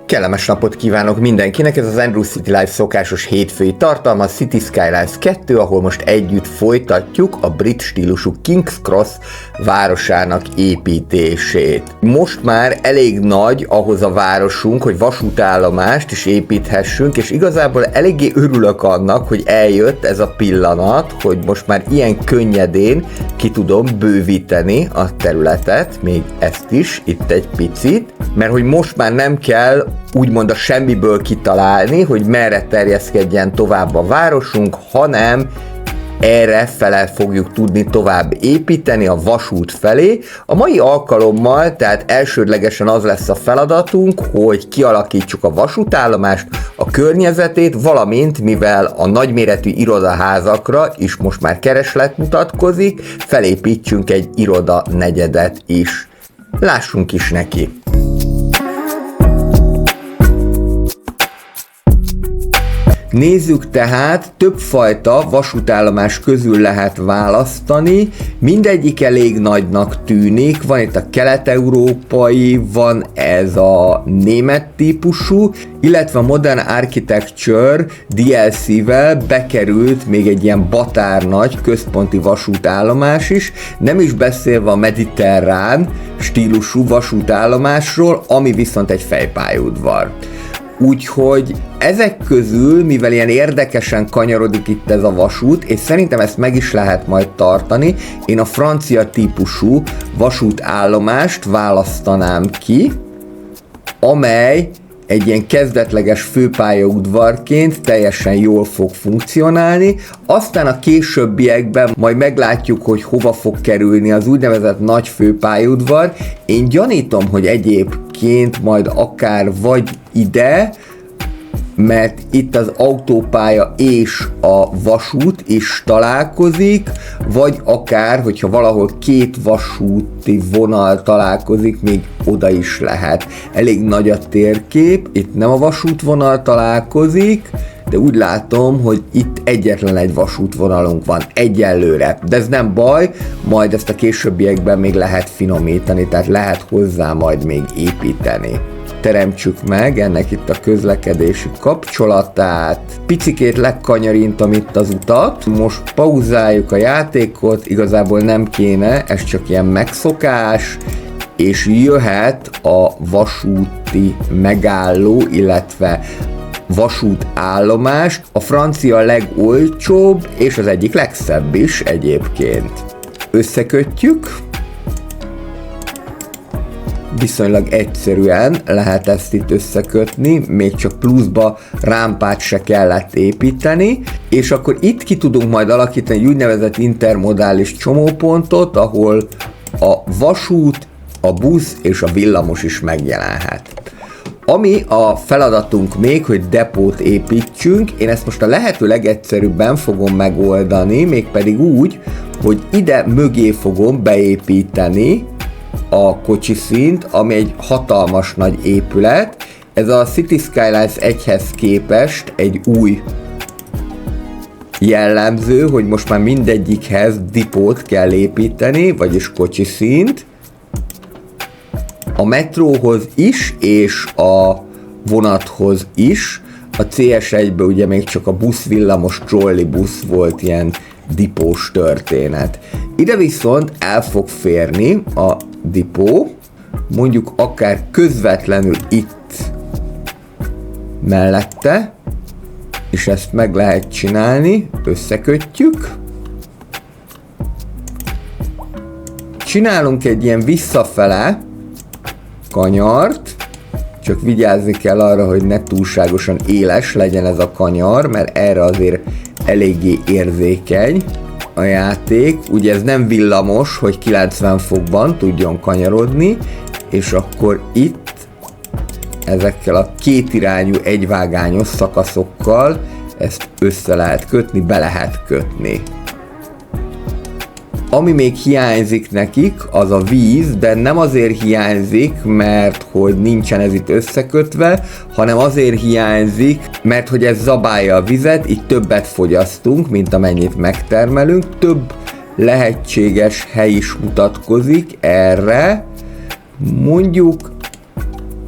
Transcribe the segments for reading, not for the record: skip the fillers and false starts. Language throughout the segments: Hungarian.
Kellemes napot kívánok mindenkinek, ez az Andrew City Live szokásos hétfői tartalma, City Skylines 2, ahol most együtt folytatjuk a brit stílusú King's Cross városának építését. Most már elég nagy ahhoz a városunk, hogy vasútállomást is építhessünk, és igazából eléggé örülök annak, hogy eljött ez a pillanat, hogy most már ilyen könnyedén ki tudom bővíteni a területet, még ezt is, itt egy picit, mert hogy most már nem kell úgymond a semmiből kitalálni, hogy merre terjeszkedjen tovább a városunk, hanem erre fele fogjuk tudni tovább építeni a vasút felé. A mai alkalommal, tehát elsődlegesen az lesz a feladatunk, hogy kialakítsuk a vasútállomást, a környezetét, valamint mivel a nagyméretű irodaházakra is most már kereslet mutatkozik, felépítsünk egy iroda negyedet is. Lássunk is neki! Nézzük tehát, többfajta vasútállomás közül lehet választani, mindegyik elég nagynak tűnik, van itt a kelet-európai, van ez a német típusú, illetve a Modern Architecture DLC-vel bekerült még egy ilyen batárnagy központi vasútállomás is, nem is beszélve a mediterrán stílusú vasútállomásról, ami viszont egy fejpályaudvar. Úgyhogy ezek közül, mivel ilyen érdekesen kanyarodik itt ez a vasút, és szerintem ezt meg is lehet majd tartani, én a francia típusú vasútállomást választanám ki, amely egy ilyen kezdetleges főpályaudvarként teljesen jól fog funkcionálni, aztán a későbbiekben majd meglátjuk, hogy hova fog kerülni az úgynevezett nagy főpályaudvar. Én gyanítom, hogy egyébként majd akár vagy ide, mert itt az autópálya és a vasút is találkozik, vagy akár, hogyha valahol két vasúti vonal találkozik, még oda is lehet. Elég nagy a térkép, itt nem a vasútvonal találkozik, de úgy látom, hogy itt egyetlen egy vasútvonalunk van egyelőre, de ez nem baj, majd ezt a későbbiekben még lehet finomítani, tehát lehet hozzá majd még építeni. Teremtsük meg ennek itt a közlekedési kapcsolatát. Picikét lekanyarintom itt az utat. Most pauzáljuk a játékot, igazából nem kéne, ez csak ilyen megszokás, és jöhet a vasúti megálló, illetve vasútállomás. A francia legolcsóbb, és az egyik legszebb is egyébként. Összekötjük. Viszonylag egyszerűen lehet ezt itt összekötni, még csak pluszba rámpát se kellett építeni, és akkor itt ki tudunk majd alakítani egy úgynevezett intermodális csomópontot, ahol a vasút, a busz és a villamos is megjelenhet. Ami a feladatunk még, hogy depót építsünk, én ezt most a lehető legegyszerűbben fogom megoldani, mégpedig úgy, hogy ide mögé fogom beépíteni a kocsiszínt, ami egy hatalmas nagy épület. Ez a City Skylines 1-hez képest egy új jellemző, hogy most már mindegyikhez dipót kell építeni, vagyis kocsiszínt. A metróhoz is, és a vonathoz is. A CS1-ben ugye még csak a busz, villamos, trollibusz volt ilyen dipós történet. Ide viszont el fog férni a dipó, mondjuk akár közvetlenül itt mellette, és ezt meg lehet csinálni, összekötjük. Csinálunk egy ilyen visszafele kanyart, csak vigyázni kell arra, hogy ne túlságosan éles legyen ez a kanyar, mert erre azért eléggé érzékeny a játék. Ugye ez nem villamos, hogy 90 fokban tudjon kanyarodni, és akkor itt ezekkel a kétirányú egyvágányos szakaszokkal ezt össze lehet kötni, be lehet kötni. Ami még hiányzik nekik, az a víz, de nem azért hiányzik, mert hogy nincsen ez itt összekötve, hanem azért hiányzik, mert hogy ez zabálja a vizet, így többet fogyasztunk, mint amennyit megtermelünk, több lehetséges hely is mutatkozik erre, mondjuk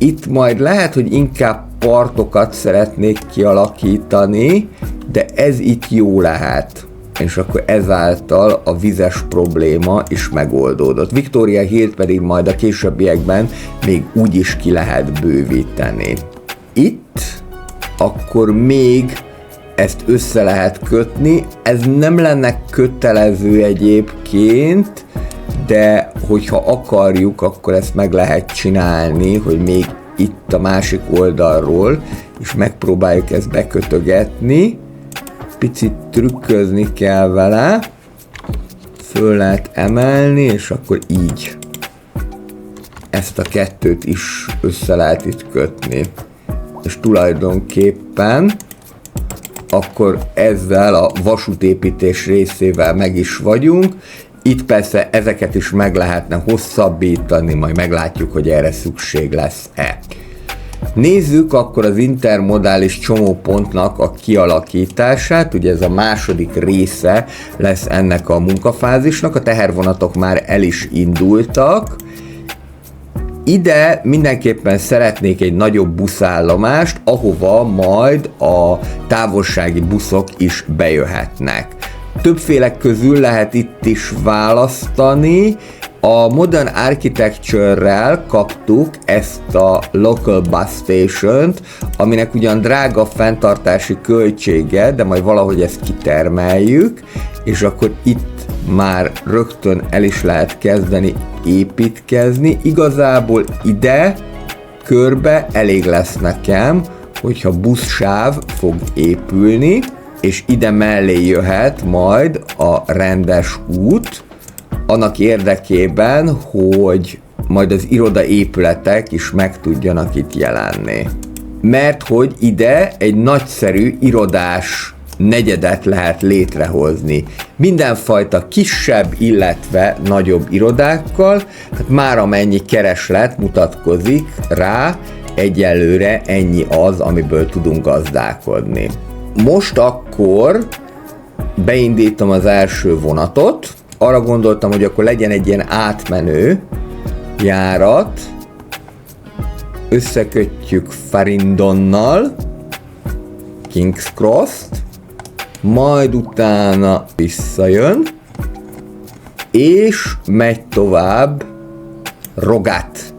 Itt majd lehet, hogy inkább partokat szeretnék kialakítani, de ez itt jó lehet. És akkor ezáltal a vizes probléma is megoldódott. Victoria Hill-t pedig majd a későbbiekben még úgy is ki lehet bővíteni. Itt akkor még ezt össze lehet kötni, ez nem lenne kötelező egyébként, de hogyha akarjuk, akkor ezt meg lehet csinálni, hogy még itt a másik oldalról is megpróbáljuk ezt bekötögetni. Picit trükközni kell vele, föl lehet emelni, és akkor így. Ezt a kettőt is össze lehet itt kötni. És tulajdonképpen akkor ezzel a vasútépítés részével meg is vagyunk. Itt persze ezeket is meg lehetne hosszabbítani, majd meglátjuk, hogy erre szükség lesz-e. Nézzük akkor az intermodális csomópontnak a kialakítását, ugye ez a második része lesz ennek a munkafázisnak, a tehervonatok már el is indultak. Ide mindenképpen szeretnék egy nagyobb buszállomást, ahova majd a távolsági buszok is bejöhetnek. Többféle közül lehet itt is választani. A Modern Architecture-rel kaptuk ezt a Local Bus Station-t, aminek ugyan drága fenntartási költsége, de majd valahogy ezt kitermeljük, és akkor itt már rögtön el is lehet kezdeni építkezni. Igazából ide körbe elég lesz nekem, hogyha buszsáv fog épülni, és ide mellé jöhet majd a rendes út, annak érdekében, hogy majd az irodaépületek is meg tudjanak itt jelenni. Mert hogy ide egy nagyszerű irodás negyedet lehet létrehozni. Mindenfajta kisebb, illetve nagyobb irodákkal, hát már amennyi kereslet mutatkozik rá, egyelőre ennyi az, amiből tudunk gazdálkodni. Most akkor beindítom az első vonatot. Arra gondoltam, hogy akkor legyen egy ilyen átmenő járat. Összekötjük Farindonnal, King's Cross-t, majd utána visszajön, és megy tovább Rogat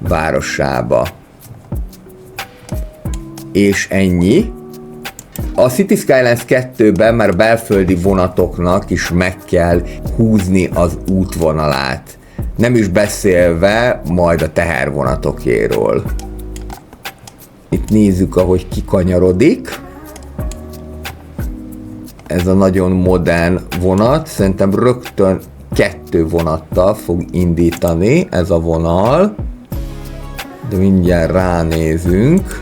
városába. És ennyi. A City Skylines 2-ben már belföldi vonatoknak is meg kell húzni az útvonalát. Nem is beszélve majd a tehervonatokéről. Itt nézzük, ahogy kikanyarodik. Ez a nagyon modern vonat. Szerintem rögtön 2 vonattal fog indítani ez a vonal. De mindjárt ránézünk.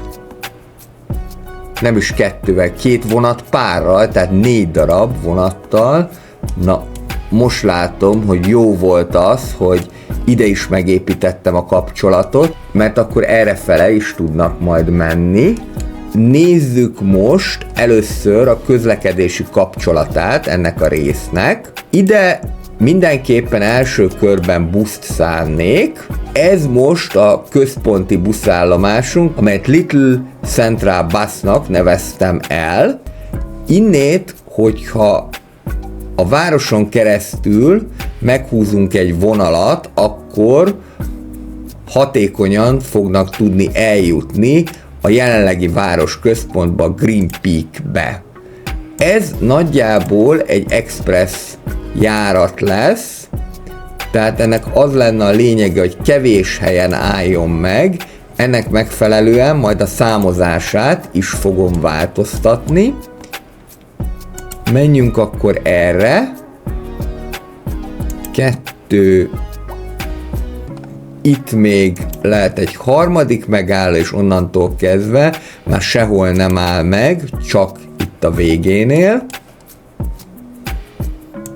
Nem is 2-vel, 2 vonat párral, tehát 4 darab vonattal. Na, most látom, hogy jó volt az, hogy ide is megépítettem a kapcsolatot, mert akkor errefele is tudnak majd menni. Nézzük most először a közlekedési kapcsolatát ennek a résznek. Ide mindenképpen első körben buszt szánnék. Ez most a központi buszállomásunk, amelyet Little Central Busnak neveztem el. Innét, hogyha a városon keresztül meghúzunk egy vonalat, akkor hatékonyan fognak tudni eljutni a jelenlegi város központba, Green Peak-be. Ez nagyjából egy express járat lesz, tehát ennek az lenne a lényege, hogy kevés helyen álljon meg, ennek megfelelően majd a számozását is fogom változtatni. Menjünk akkor erre. 2. Itt még lehet egy harmadik megálló, és onnantól kezdve már sehol nem áll meg, csak itt a végénél.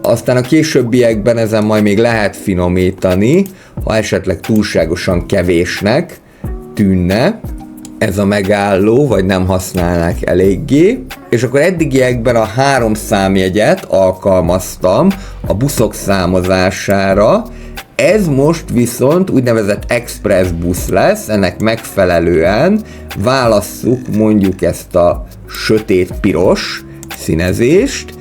Aztán a későbbiekben ezen majd még lehet finomítani, ha esetleg túlságosan kevésnek tűnne ez a megálló, vagy nem használnák eléggé. És akkor eddigiekben a 3 számjegyet alkalmaztam a buszok számozására. Ez most viszont úgynevezett express busz lesz, ennek megfelelően válasszuk mondjuk ezt a sötét-piros színezést,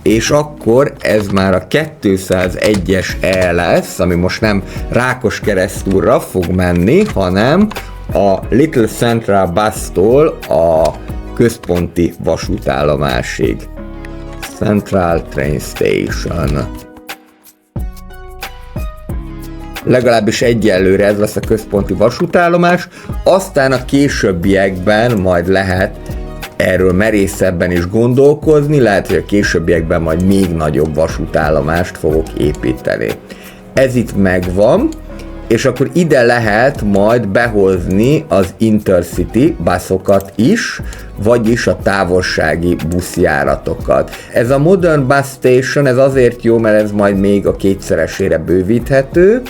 és akkor ez már a 201-es E lesz, ami most nem Rákoskeresztúrra fog menni, hanem a Little Central Bus-tól a központi vasútállomásig. Central Train Station. Legalábbis egyelőre ez lesz a központi vasútállomás, aztán a későbbiekben majd lehet erről merészebben is gondolkozni, lehet, hogy a későbbiekben majd még nagyobb vasútállomást fogok építeni. Ez itt megvan, és akkor ide lehet majd behozni az Intercity buszokat is, vagyis a távolsági buszjáratokat. Ez a Modern Bus Station, ez azért jó, mert ez majd még a kétszeresére bővíthető,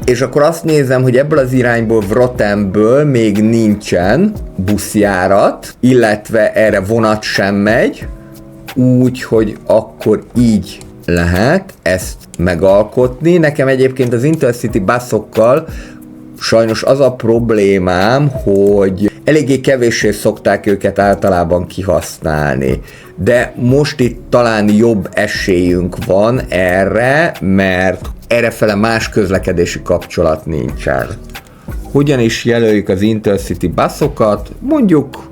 és akkor azt nézem, hogy ebből az irányból Wrotemből még nincsen buszjárat, illetve erre vonat sem megy, úgyhogy akkor így lehet ezt megalkotni. Nekem egyébként az Intercity buszokkal sajnos az a problémám, hogy eléggé kevéssé szokták őket általában kihasználni. De most itt talán jobb esélyünk van erre, mert errefele más közlekedési kapcsolat nincsen. Hogyan is jelöljük az Intercity buszokat? Mondjuk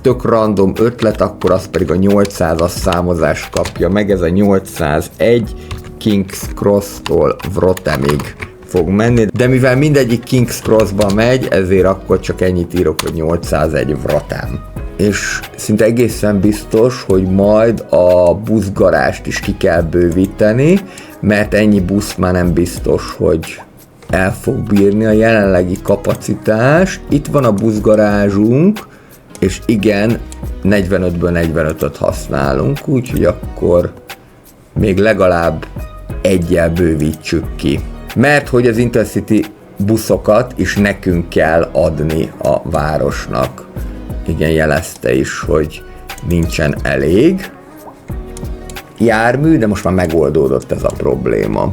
tök random ötlet, akkor az pedig a 800-as számozást kapja meg, ez a 801 King's Cross-tól Wrothemig fog menni, de mivel mindegyik King's Crossba megy, ezért akkor csak ennyit írok, hogy 801 Wrothem. És szinte egészen biztos, hogy majd a buszgarást is ki kell bővíteni, mert ennyi busz már nem biztos, hogy el fog bírni a jelenlegi kapacitást. Itt van a buszgarázsunk, és igen, 45-ből 45-öt használunk, úgyhogy akkor még legalább egyel bővítsük ki. Mert hogy az Intercity buszokat is nekünk kell adni a városnak. Igen, jelezte is, hogy nincsen elég jármű, de most már megoldódott ez a probléma.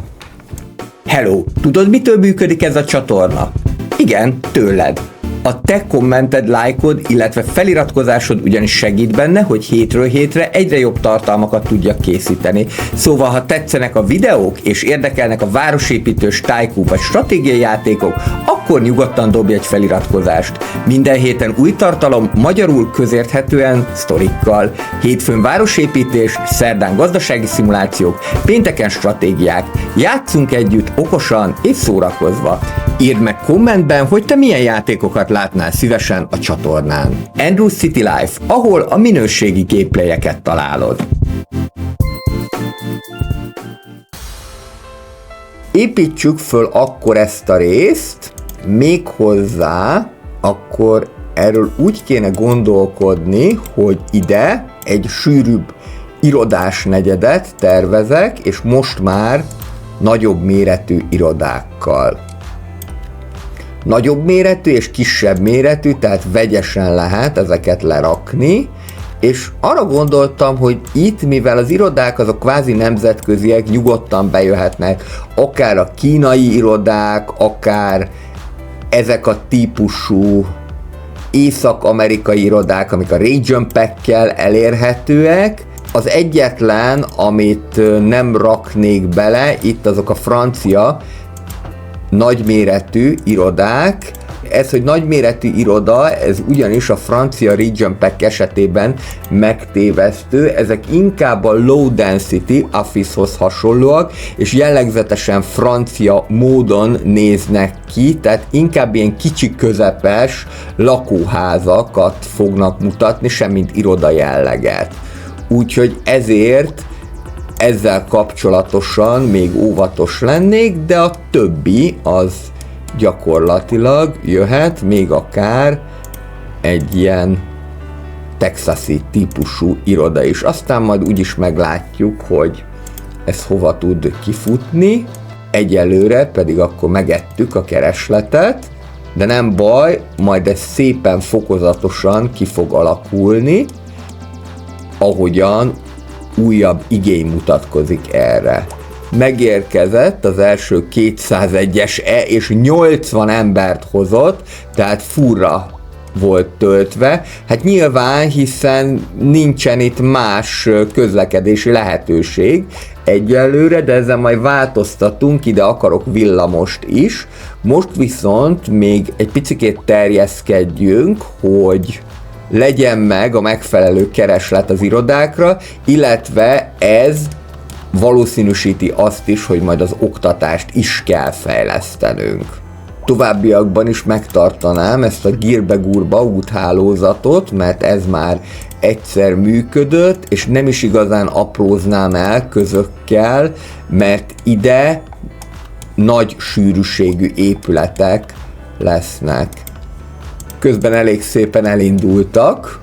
Hello, tudod, mitől működik ez a csatorna? Igen, tőled. A te kommented, lájkod, illetve feliratkozásod ugyanis segít benne, hogy hétről hétre egyre jobb tartalmakat tudjak készíteni. Szóval, ha tetszenek a videók és érdekelnek a városépítős, tycoon vagy stratégiai játékok, akkor nyugodtan dobj egy feliratkozást. Minden héten új tartalom, magyarul közérthetően, sztorikkal. Hétfőn városépítés, szerdán gazdasági szimulációk, pénteken stratégiák. Játszunk együtt okosan és szórakozva. Írd meg kommentben, hogy te milyen játékokat látnál szívesen a csatornán. Andrew City Life, ahol a minőségi gameplayeket találod. Építsük föl akkor ezt a részt, méghozzá akkor erről úgy kéne gondolkodni, hogy ide egy sűrűbb irodás negyedet tervezek, és most már nagyobb méretű irodákkal. Nagyobb méretű és kisebb méretű, tehát vegyesen lehet ezeket lerakni, és arra gondoltam, hogy itt, mivel az irodák azok kvázi nemzetköziek, nyugodtan bejöhetnek, akár a kínai irodák, akár ezek a típusú észak-amerikai irodák, amik a Region Pack-kel elérhetőek. Az egyetlen, amit nem raknék bele, itt azok a francia nagyméretű irodák. Ez, hogy nagyméretű iroda, ez ugyanis a francia Region Pack esetében megtévesztő, ezek inkább a low density office-hoz hasonlóak, és jellegzetesen francia módon néznek ki, tehát inkább ilyen kicsi közepes lakóházakat fognak mutatni, semmint iroda jelleget. Úgyhogy ezért ezzel kapcsolatosan még óvatos lennék, de a többi az gyakorlatilag jöhet, még akár egy ilyen texasi típusú iroda is. Aztán majd úgyis meglátjuk, hogy ez hova tud kifutni. Egyelőre pedig akkor megettük a keresletet, de nem baj, majd ez szépen fokozatosan ki fog alakulni, ahogyan újabb igény mutatkozik erre. megérkezett az első 201-es és 80 embert hozott, tehát furra volt töltve. Hát nyilván, hiszen nincsen itt más közlekedési lehetőség egyelőre, de ezen majd változtatunk, ide akarok villamost is. Most viszont még egy picikét terjeszkedjünk, hogy legyen meg a megfelelő kereslet az irodákra, illetve ez valószínűsíti azt is, hogy majd az oktatást is kell fejlesztenünk. Továbbiakban is megtartanám ezt a gírbe-gurba úthálózatot, mert ez már egyszer működött, és nem is igazán apróznám el közökkel, mert ide nagy sűrűségű épületek lesznek. Közben elég szépen elindultak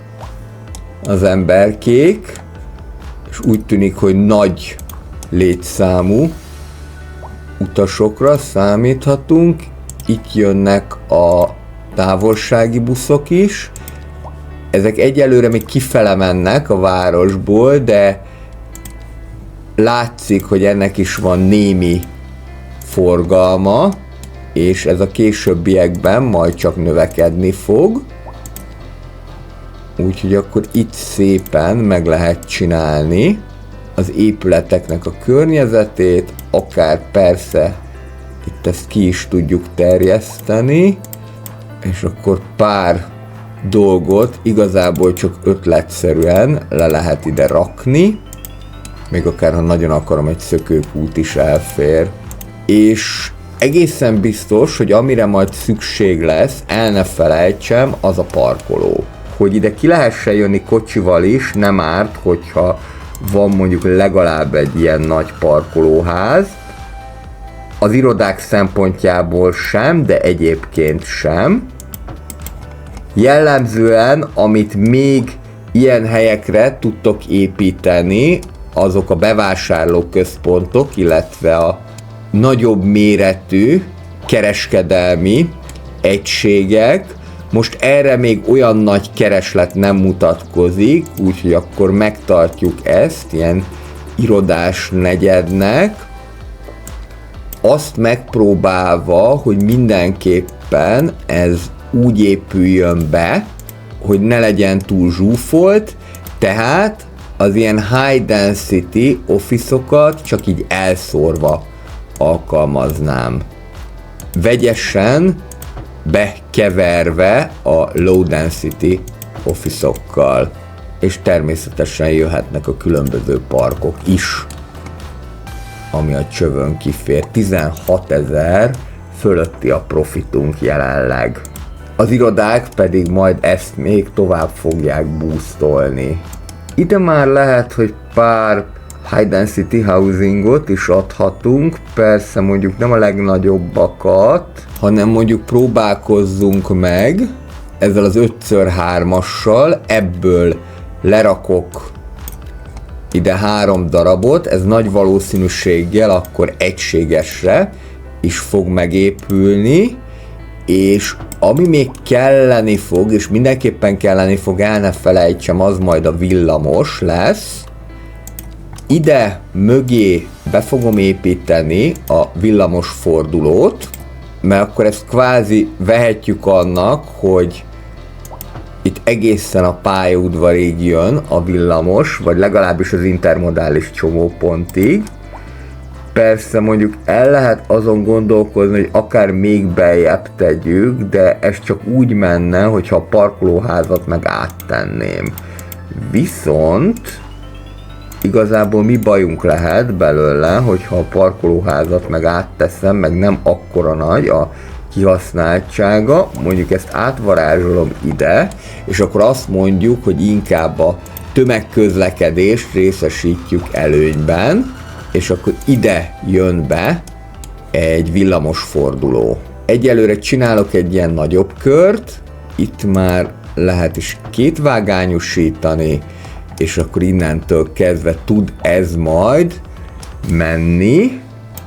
az emberkék, és úgy tűnik, hogy nagy létszámú utasokra számíthatunk. Itt jönnek a távolsági buszok is. Ezek egyelőre még kifele mennek a városból, de látszik, hogy ennek is van némi forgalma, és ez a későbbiekben majd csak növekedni fog. Úgyhogy akkor itt szépen meg lehet csinálni az épületeknek a környezetét, akár persze itt ezt ki is tudjuk terjeszteni, és akkor pár dolgot igazából csak ötletszerűen le lehet ide rakni, még akár ha nagyon akarom, egy szökőkút is elfér. És egészen biztos, hogy amire majd szükség lesz, el ne felejtsem, az a parkoló. Hogy ide ki lehessen jönni kocsival is, nem árt, hogyha van mondjuk legalább egy ilyen nagy parkolóház. Az irodák szempontjából sem, de egyébként sem. Jellemzően, amit még ilyen helyekre tudtok építeni, azok a bevásárlóközpontok, illetve a nagyobb méretű kereskedelmi egységek. Most erre még olyan nagy kereslet nem mutatkozik, úgyhogy akkor megtartjuk ezt ilyen irodás negyednek. Azt megpróbálva, hogy mindenképpen ez úgy épüljön be, hogy ne legyen túl zsúfolt, tehát az ilyen high density office-okat csak így elszórva alkalmaznám. Vegyesen bekeverve a low density office-okkal, és természetesen jöhetnek a különböző parkok is, ami a csövön kifér. 16 000 fölötti a profitunk jelenleg. Az irodák pedig majd ezt még tovább fogják boostolni. Ide már lehet, hogy pár high density housingot is adhatunk, persze mondjuk nem a legnagyobbakat, hanem mondjuk próbálkozzunk meg ezzel az 5x3-assal, ebből lerakok ide 3 darabot, ez nagy valószínűséggel akkor egységesre is fog megépülni, és ami még kelleni fog, és mindenképpen kelleni fog, el ne felejtsem, az majd a villamos lesz. Ide mögé be fogom építeni a villamos fordulót, mert akkor ezt kvázi vehetjük annak, hogy itt egészen a pályaudvarig jön a villamos, vagy legalábbis az intermodális csomópontig. Persze mondjuk el lehet azon gondolkozni, hogy akár még beljebb tegyük, de ez csak úgy menne, hogyha a parkolóházat meg áttenném. Viszont igazából mi bajunk lehet belőle, hogyha a parkolóházat meg átteszem, meg nem akkora nagy a kihasználtsága, mondjuk ezt átvarázsolom ide, és akkor azt mondjuk, hogy inkább a tömegközlekedést részesítjük előnyben, és akkor ide jön be egy villamos forduló. Egyelőre csinálok egy ilyen nagyobb kört, itt már lehet is kétvágányosítani, és akkor innentől kezdve tud ez majd menni,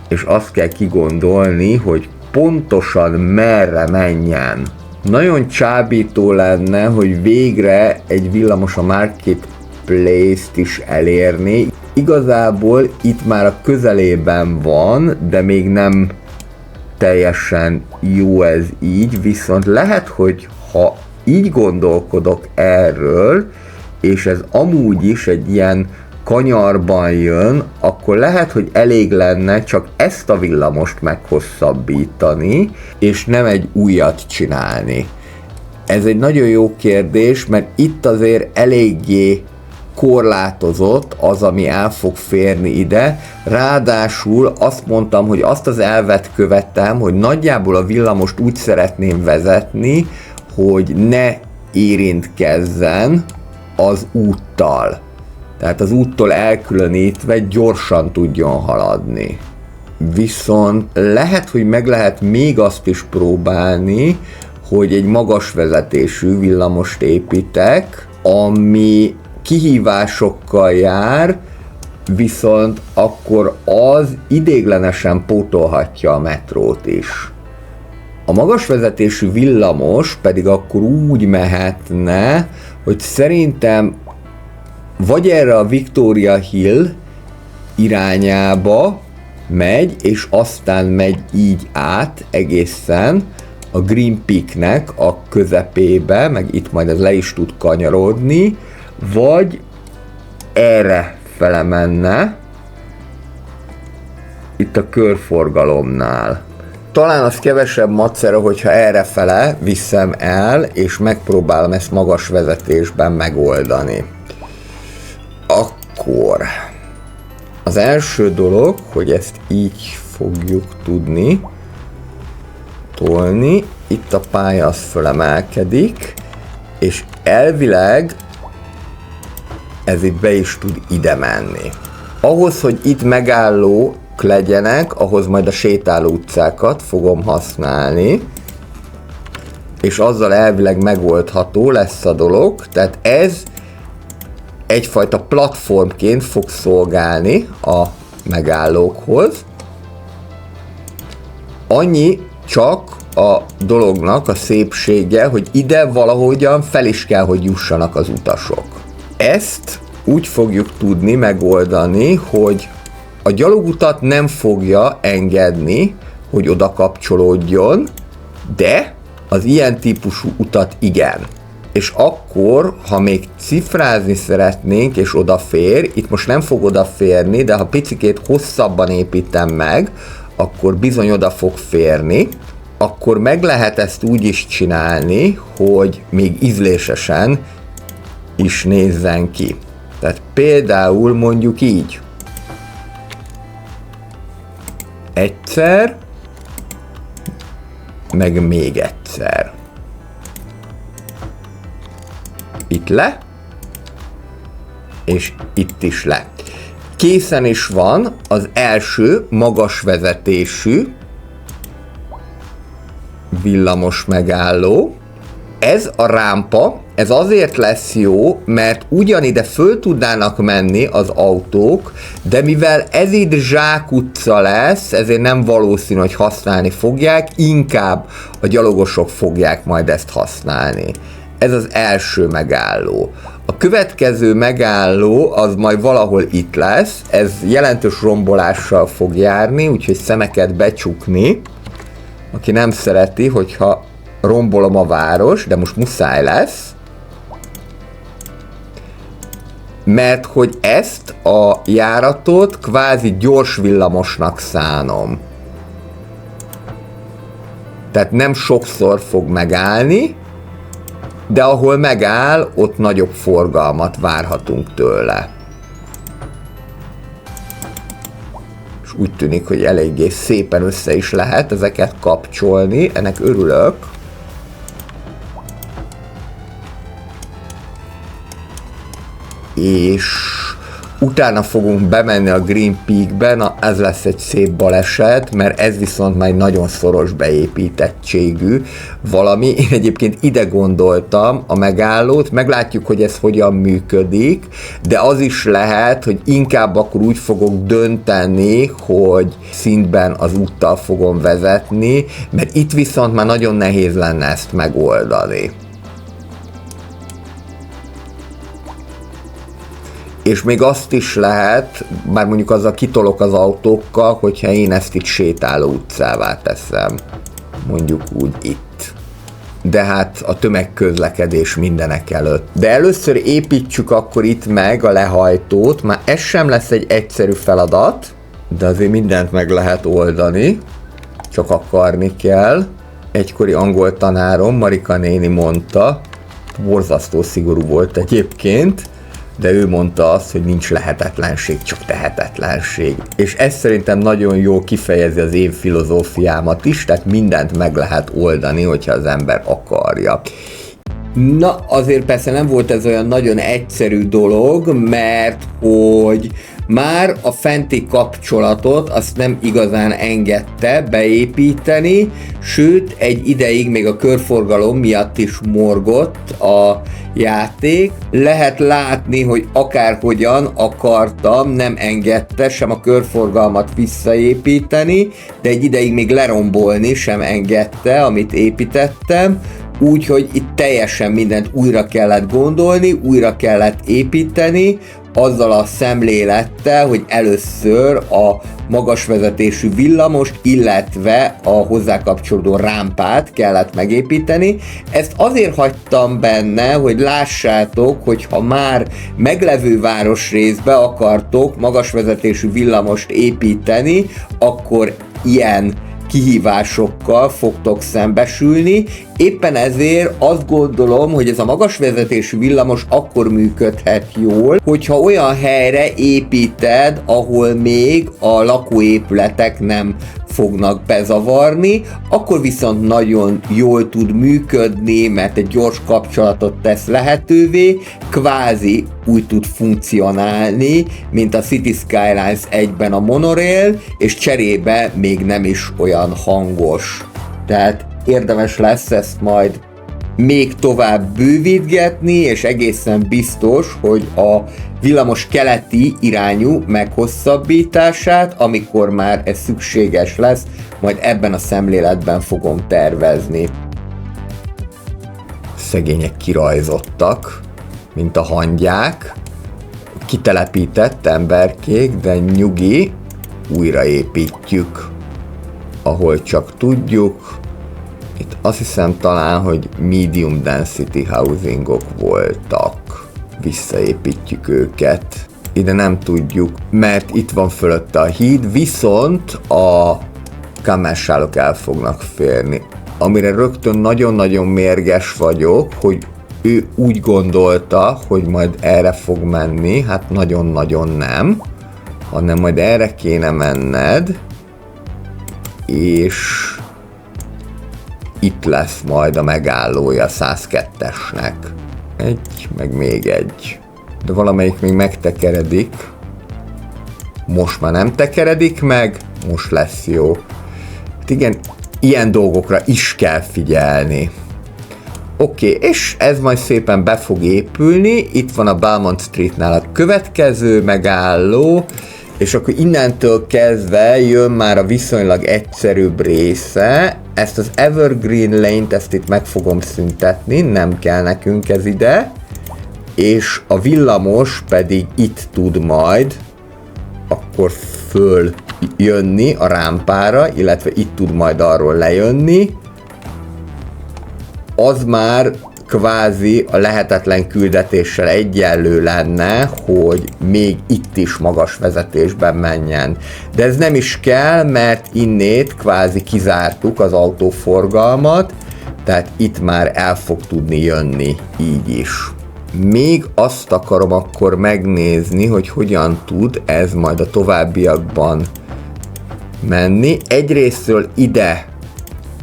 és azt kell kigondolni, hogy pontosan merre menjen. Nagyon csábító lenne, hogy végre egy villamos a Marketplace-t is elérni. igazából itt már a közelében van, de még nem teljesen jó ez így, viszont lehet, hogy ha így gondolkodok erről, és ez amúgy is egy ilyen kanyarban jön, akkor lehet, hogy elég lenne csak ezt a villamost meghosszabbítani, és nem egy újat csinálni. Ez egy nagyon jó kérdés, mert itt azért eléggé korlátozott az, ami el fog férni ide. Ráadásul azt mondtam, hogy azt az elvet követem, hogy nagyjából a villamost úgy szeretném vezetni, hogy ne érintkezzen az úttal. Tehát az úttól elkülönítve gyorsan tudjon haladni. Viszont lehet, hogy meg lehet még azt is próbálni, hogy egy magas vezetésű villamost építek, ami kihívásokkal jár, viszont akkor az ideiglenesen pótolhatja a metrót is. A magas vezetésű villamos pedig akkor úgy mehetne, hogy szerintem vagy erre a Victoria Hill irányába megy, és aztán megy így át egészen a Green Peaknek a közepébe, meg itt majd ez le is tud kanyarodni, vagy erre fele menne, itt a körforgalomnál. Talán az kevesebb macera, hogyha errefele viszem el, és megpróbálom ezt magas vezetésben megoldani. Akkor az első dolog, hogy ezt így fogjuk tudni tolni. Itt a pálya az fölemelkedik, és elvileg ez itt be is tud ide menni. Ahhoz, hogy itt megállók legyenek, ahhoz majd a sétáló utcákat fogom használni, és azzal elvileg megoldható lesz a dolog, tehát ez egyfajta platformként fog szolgálni a megállókhoz. Annyi csak a dolognak a szépsége, hogy ide valahogyan fel is kell, hogy jussanak az utasok. Ezt úgy fogjuk tudni megoldani, hogy a gyalogutat nem fogja engedni, hogy oda kapcsolódjon, de az ilyen típusú utat igen. És akkor, ha még cifrázni szeretnénk, és odafér, itt most nem fog odaférni, de ha picikét hosszabban építem meg, akkor bizony oda fog férni, akkor meg lehet ezt úgy is csinálni, hogy még ízlésesen is nézzen ki. Tehát például mondjuk így. Egyszer, meg még egyszer. Itt le, és itt is le. Készen is van az első magas vezetésű villamos megálló. Ez a rámpa, ez azért lesz jó, mert ugyanide föl tudnának menni az autók, de mivel ez itt zsákutca lesz, ezért nem valószínű, hogy használni fogják, inkább a gyalogosok fogják majd ezt használni. Ez az első megálló. A következő megálló az majd valahol itt lesz, ez jelentős rombolással fog járni, úgyhogy szemeket becsukni. Aki nem szereti, hogyha rombolom a város, de most muszáj lesz. Mert hogy ezt a járatot kvázi gyors villamosnak szánom. Tehát nem sokszor fog megállni, de ahol megáll, ott nagyobb forgalmat várhatunk tőle. És úgy tűnik, hogy eléggé szépen össze is lehet ezeket kapcsolni, ennek örülök. És utána fogunk bemenni a Green Peakbe, na ez lesz egy szép baleset, mert ez viszont már egy nagyon szoros beépítettségű valami. Én egyébként ide gondoltam a megállót, meglátjuk, hogy ez hogyan működik, de az is lehet, hogy inkább akkor úgy fogok dönteni, hogy szintben az úttal fogom vezetni, mert itt viszont már nagyon nehéz lenne ezt megoldani. És még azt is lehet, bár mondjuk azzal kitolok az autókkal, hogyha én ezt itt sétáló utcává teszem. Mondjuk úgy itt. De hát a tömegközlekedés mindenek előtt. De először építsük akkor itt meg a lehajtót, már ez sem lesz egy egyszerű feladat, de azért mindent meg lehet oldani, csak akarni kell. Egykori angol tanárom, Marika néni mondta, borzasztó szigorú volt egyébként, de ő mondta azt, hogy nincs lehetetlenség, csak tehetetlenség. És ez szerintem nagyon jól kifejezi az én filozófiámat is, tehát mindent meg lehet oldani, hogyha az ember akarja. Na, azért persze nem volt ez olyan nagyon egyszerű dolog, mert hogy már a fenti kapcsolatot azt nem igazán engedte beépíteni, sőt egy ideig még a körforgalom miatt is morgott a játék. Lehet látni, hogy akárhogyan akartam, nem engedte sem a körforgalmat visszaépíteni, de egy ideig még lerombolni sem engedte, amit építettem. Úgyhogy itt teljesen mindent újra kellett gondolni, újra kellett építeni, azzal a szemlélettel, hogy először a magasvezetésű villamost, illetve a hozzá kapcsolódó rámpát kellett megépíteni. Ezt azért hagytam benne, hogy lássátok, hogy ha már meglevő városrészbe akartok magasvezetésű villamost építeni, akkor ilyen kihívásokkal fogtok szembesülni. Éppen ezért azt gondolom, hogy ez a magasvezetésű villamos akkor működhet jól, hogyha olyan helyre építed, ahol még a lakóépületek nem fognak bezavarni, akkor viszont nagyon jól tud működni, mert egy gyors kapcsolatot tesz lehetővé, kvázi úgy tud funkcionálni, mint a City Skylines 1-ben a monorail, és cserébe még nem is olyan hangos. Tehát érdemes lesz ezt majd még tovább bővítgetni, és egészen biztos, hogy a villamos keleti irányú meghosszabbítását, amikor már ez szükséges lesz, majd ebben a szemléletben fogom tervezni. Szegények kirajzottak, mint a hangyák, kitelepített emberkék, de nyugi, újraépítjük, ahol csak tudjuk. Itt azt hiszem talán, hogy medium density housingok voltak. Visszaépítjük őket. Ide nem tudjuk, mert itt van fölötte a híd, viszont a kámásálok el fognak férni. Amire rögtön nagyon-nagyon mérges vagyok, hogy ő úgy gondolta, hogy majd erre fog menni, hát nagyon-nagyon nem, hanem majd erre kéne menned, és itt lesz majd a megállója 102-esnek. Egy, meg még egy. De valamelyik még megtekeredik. Most már nem tekeredik meg, most lesz jó. Hát igen, ilyen dolgokra is kell figyelni. Oké, és ez majd szépen be fog épülni. Itt van a Belmont Streetnál a következő megálló, és akkor innentől kezdve jön már a viszonylag egyszerűbb része. Ezt az Evergreen Lane-t, ezt itt meg fogom szüntetni, nem kell nekünk ez ide. És a villamos pedig itt tud majd akkor föl jönni a rámpára, illetve itt tud majd arról lejönni. Az már kvázi a lehetetlen küldetéssel egyenlő lenne, hogy még itt is magas vezetésben menjen. De ez nem is kell, mert innét kvázi kizártuk az autóforgalmat, tehát itt már el fog tudni jönni így is. Még azt akarom akkor megnézni, hogy hogyan tud ez majd a továbbiakban menni. Egyrésztről ide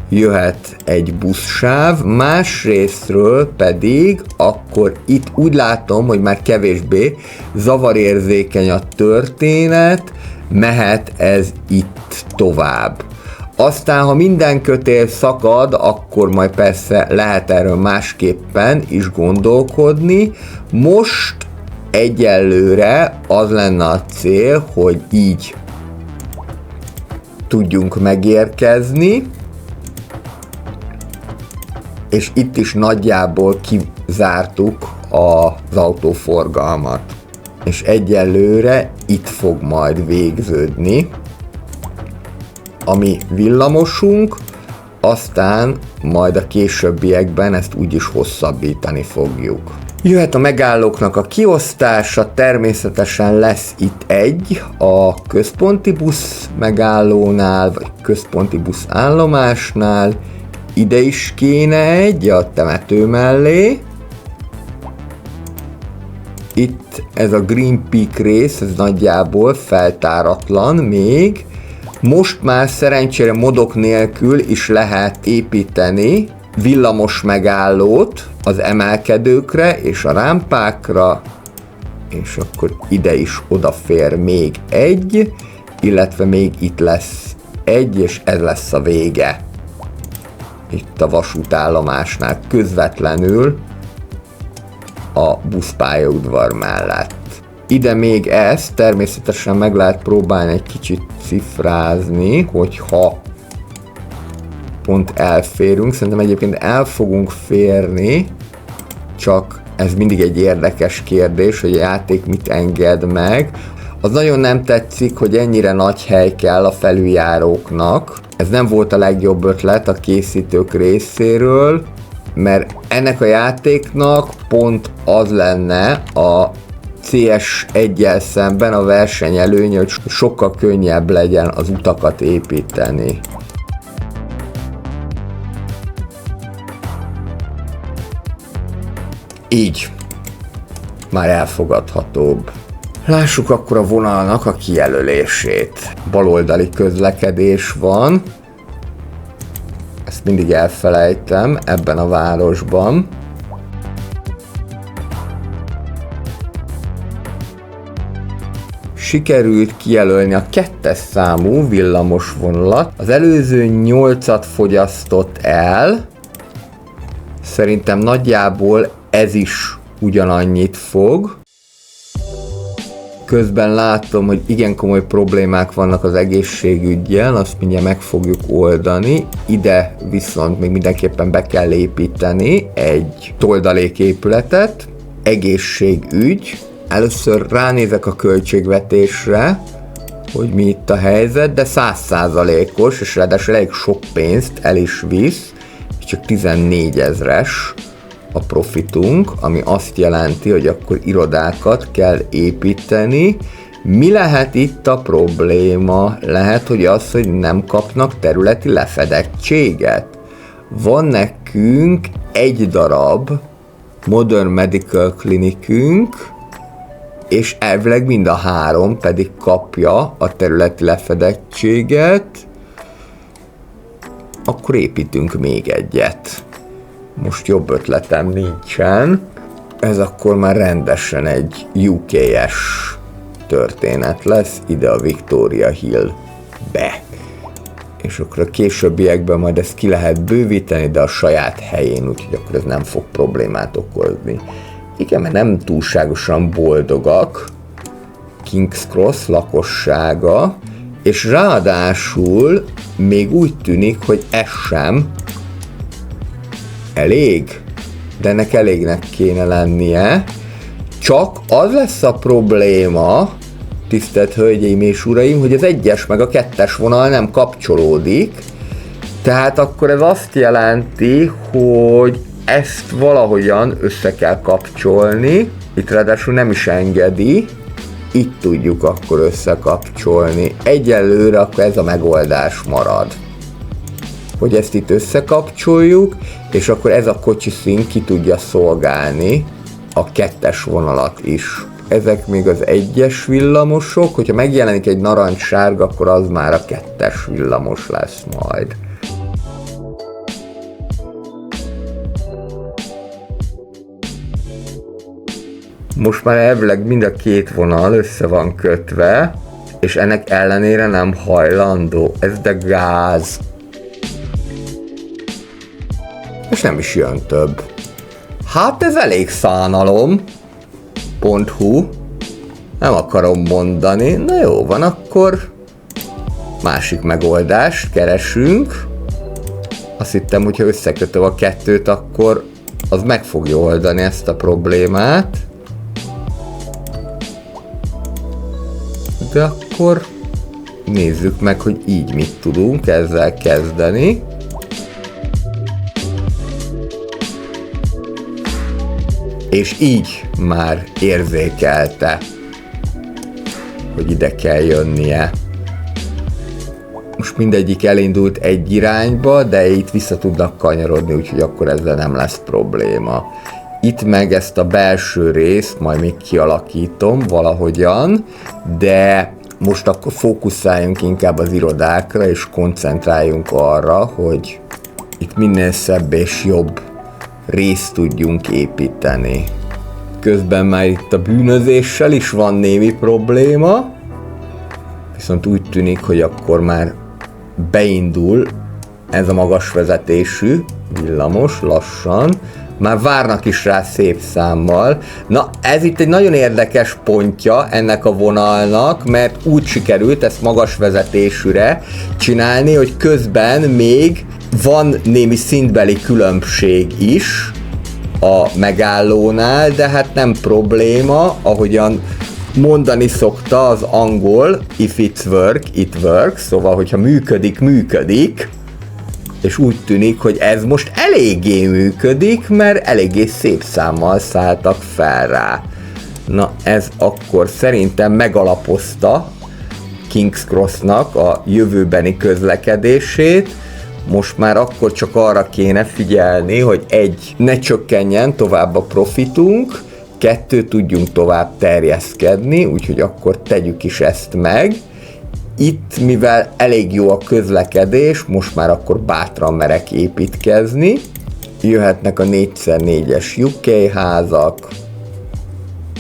jöhet egy buszsáv, másrésztről pedig akkor itt úgy látom, hogy már kevésbé zavarérzékeny a történet, mehet ez itt tovább. Aztán, ha minden kötél szakad, akkor majd persze lehet erről másképpen is gondolkodni. Most egyelőre az lenne a cél, hogy így tudjunk megérkezni, és itt is nagyjából kizártuk az autóforgalmat. és egyelőre itt fog majd végződni, ami villamosunk, aztán majd a későbbiekben ezt úgyis hosszabbítani fogjuk. Jöhet a megállóknak a kiosztása, természetesen lesz itt egy a központi busz megállónál, vagy központi busz állomásnál, ide is kéne egy a temető mellé. Itt ez a Green Peak rész, ez nagyjából feltáratlan még. Most már szerencsére modok nélkül is lehet építeni villamos megállót az emelkedőkre és a rámpákra, és akkor ide is odafér még egy, illetve még itt lesz egy, és ez lesz a vége. Itt a vasútállomásnál közvetlenül a buszpályaudvar mellett. Ide még ezt természetesen meg lehet próbálni egy kicsit cifrázni, hogyha pont elférünk. Szerintem egyébként el fogunk férni, csak ez mindig egy érdekes kérdés, hogy a játék mit enged meg. Az nagyon nem tetszik, hogy ennyire nagy hely kell a felüljáróknak. Ez nem volt a legjobb ötlet a készítők részéről, mert ennek a játéknak pont az lenne a CS1-jel szemben a versenyelőny, hogy sokkal könnyebb legyen az utakat építeni. Így. Már elfogadhatóbb. Lássuk akkor a vonalnak a kijelölését. Baloldali közlekedés van. Ezt mindig elfelejtem ebben a városban. Sikerült kijelölni a 2-es számú villamos vonalat. Az előző 8-at fogyasztott el. Szerintem nagyjából ez is ugyanannyit fog. Közben látom, hogy igen komoly problémák vannak az egészségüggyel, azt mindjárt meg fogjuk oldani. Ide viszont még mindenképpen be kell építeni egy toldaléképületet. Egészségügy. Először ránézek a költségvetésre, hogy mi itt a helyzet, de 100%-os, és ráadásul elég sok pénzt el is visz, csak 14 000-es a profitunk, ami azt jelenti, hogy akkor irodákat kell építeni. Mi lehet itt a probléma? Lehet, hogy az, hogy nem kapnak területi lefedettséget. Van nekünk egy darab Modern Medical Clinicünk, és elvileg mind a 3 pedig kapja a területi lefedettséget, akkor építünk még egyet. Most jobb ötletem nincsen. Ez akkor már rendesen egy UK-es történet lesz, ide a Victoria Hill-be. És akkor a későbbiekben majd ezt ki lehet bővíteni, de a saját helyén, úgyhogy akkor ez nem fog problémát okozni. Igen, mert nem túlságosan boldogak King's Cross lakossága, és ráadásul még úgy tűnik, hogy ez sem elég, de ennek elégnek kéne lennie. Csak az lesz a probléma, tisztelt hölgyeim és uraim, hogy az 1-es meg a 2-es vonal nem kapcsolódik, tehát akkor ez azt jelenti, hogy ezt valahogyan össze kell kapcsolni, itt ráadásul nem is engedi, itt tudjuk akkor összekapcsolni. Egyelőre akkor ez a megoldás marad, hogy ezt itt összekapcsoljuk, és akkor ez a kocsiszín ki tudja szolgálni a 2-es vonalat is. Ezek még az 1-es villamosok, hogyha megjelenik egy narancssárga, akkor az már a 2-es villamos lesz majd. Most már elvileg mind a 2 vonal össze van kötve, és ennek ellenére nem hajlandó. Ez de gáz. És nem is jön több. Hát ez elég szánalom. .hu. Nem akarom mondani. Na jó, van, akkor másik megoldást keresünk. Azt hittem, hogyha összekötöm a 2-t, akkor az meg fogja oldani ezt a problémát. de akkor nézzük meg, hogy így mit tudunk ezzel kezdeni. És így már érzékelte, hogy ide kell jönnie. Most mindegyik elindult egy irányba, de itt vissza tudnak kanyarodni, úgyhogy akkor ezzel nem lesz probléma. Itt meg ezt a belső részt majd még kialakítom valahogyan, de most akkor fókuszáljunk inkább az irodákra, és koncentráljunk arra, hogy itt minél szebb és jobb részt tudjunk építeni. Közben már itt a bűnözéssel is van némi probléma, viszont úgy tűnik, hogy akkor már beindul ez a magas vezetésű villamos lassan, már várnak is rá szép számmal. Na, ez itt egy nagyon érdekes pontja ennek a vonalnak, mert úgy sikerült ezt magas vezetésűre csinálni, hogy közben még van némi szintbeli különbség is a megállónál, de hát nem probléma, ahogyan mondani szokta az angol, if it's work, it works, szóval, hogyha működik, működik, és úgy tűnik, hogy ez most eléggé működik, mert eléggé szép számmal szálltak fel rá. Na, ez akkor szerintem megalapozta King's Crossnak a jövőbeni közlekedését. Most már akkor csak arra kéne figyelni, hogy egy, ne csökkenjen tovább a profitunk, 2, tudjunk tovább terjeszkedni, úgyhogy akkor tegyük is ezt meg. Itt, mivel elég jó a közlekedés, most már akkor bátran merek építkezni. Jöhetnek a 4x4-es UK házak.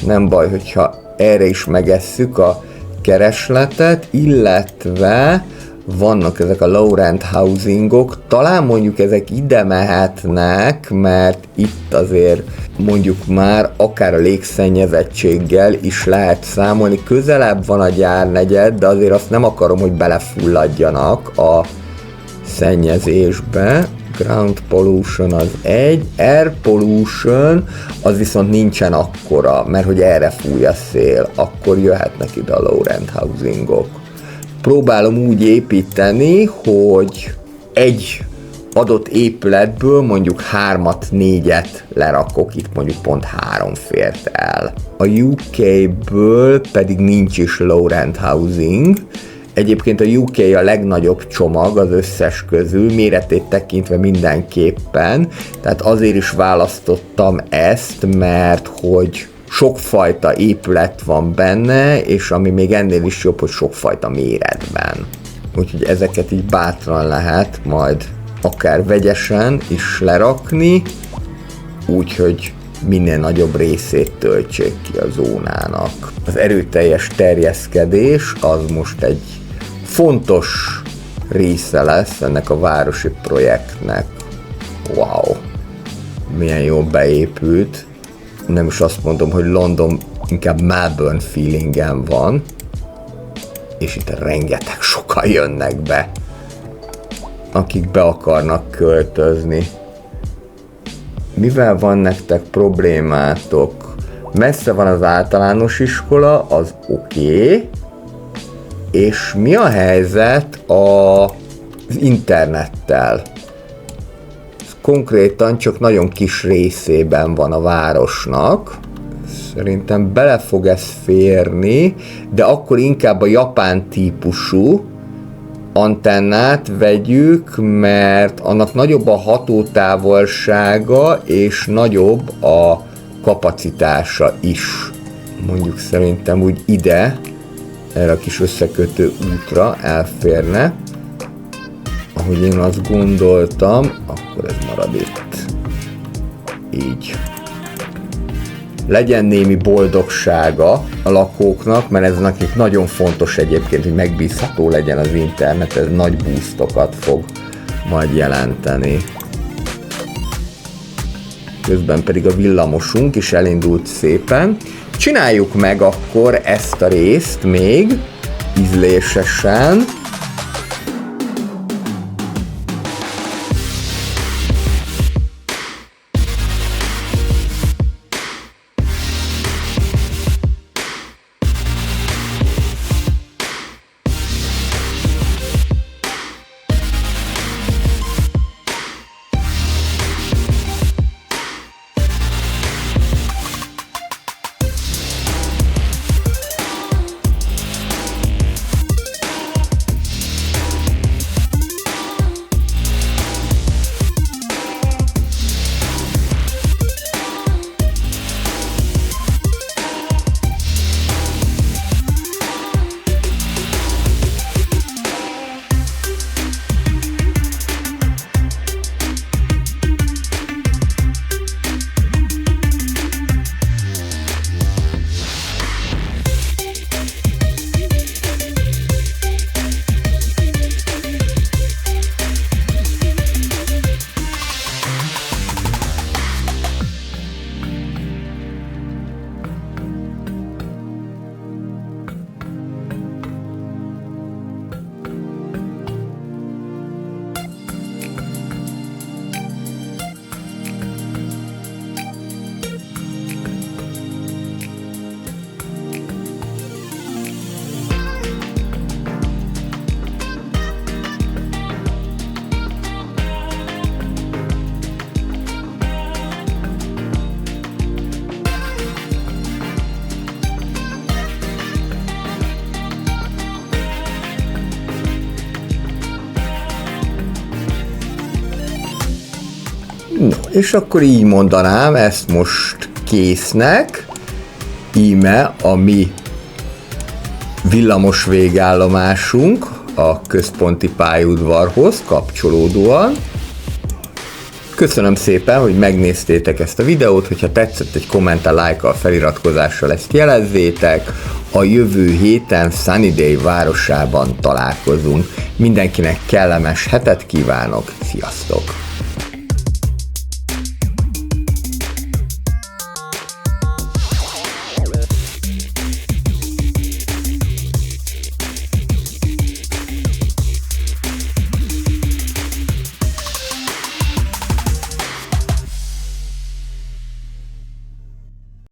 Nem baj, hogyha erre is megesszük a keresletet, illetve vannak ezek a low rent housingok, talán mondjuk ezek ide mehetnek, mert itt azért mondjuk már akár a légszennyezettséggel is lehet számolni. Közelebb van a gyárnegyed, de azért azt nem akarom, hogy belefulladjanak a szennyezésbe. Ground pollution az egy, air pollution az viszont nincsen akkora, mert hogy erre fúj a szél, akkor jöhetnek ide a low rent housingok. Próbálom úgy építeni, hogy egy adott épületből mondjuk 3-at, 4-et lerakok, itt mondjuk pont 3 fért el. A UK-ből pedig nincs is low rent housing. Egyébként a UK a legnagyobb csomag az összes közül, méretét tekintve mindenképpen, tehát azért is választottam ezt, mert hogy sokfajta épület van benne, és ami még ennél is jobb, hogy sokfajta méretben. Úgyhogy ezeket így bátran lehet majd akár vegyesen is lerakni, úgyhogy minél nagyobb részét töltsék ki a zónának. Az erőteljes terjeszkedés az most egy fontos része lesz ennek a városi projektnek. Wow! Milyen jól beépült. Nem is azt mondom, hogy London, inkább Melbourne feelingen van, és itt rengeteg sokan jönnek be, akik be akarnak költözni. Mivel van nektek problémátok? Messze van az általános iskola, az oké. És mi a helyzet az internettel? Konkrétan csak nagyon kis részében van a városnak. Szerintem bele fog ez férni, de akkor inkább a japán típusú antennát vegyük, mert annak nagyobb a hatótávolsága és nagyobb a kapacitása is. Mondjuk szerintem úgy ide, erre a kis összekötő útra elférne. Ahogy én azt gondoltam, akkor ez marad itt. Így. Legyen némi boldogsága a lakóknak, mert ez nekik nagyon fontos egyébként, hogy megbízható legyen az internet, ez nagy boostokat fog majd jelenteni. Közben pedig a villamosunk is elindult szépen. Csináljuk meg akkor ezt a részt még ízlésesen. No, és akkor így mondanám ezt most késznek, íme a mi villamos végállomásunk a központi pályaudvarhoz kapcsolódóan. Köszönöm szépen, hogy megnéztétek ezt a videót, hogyha tetszett, egy kommenttel, lájkkal, feliratkozással ezt jelezzétek. A jövő héten Sunnydale városában találkozunk. Mindenkinek kellemes hetet kívánok, sziasztok!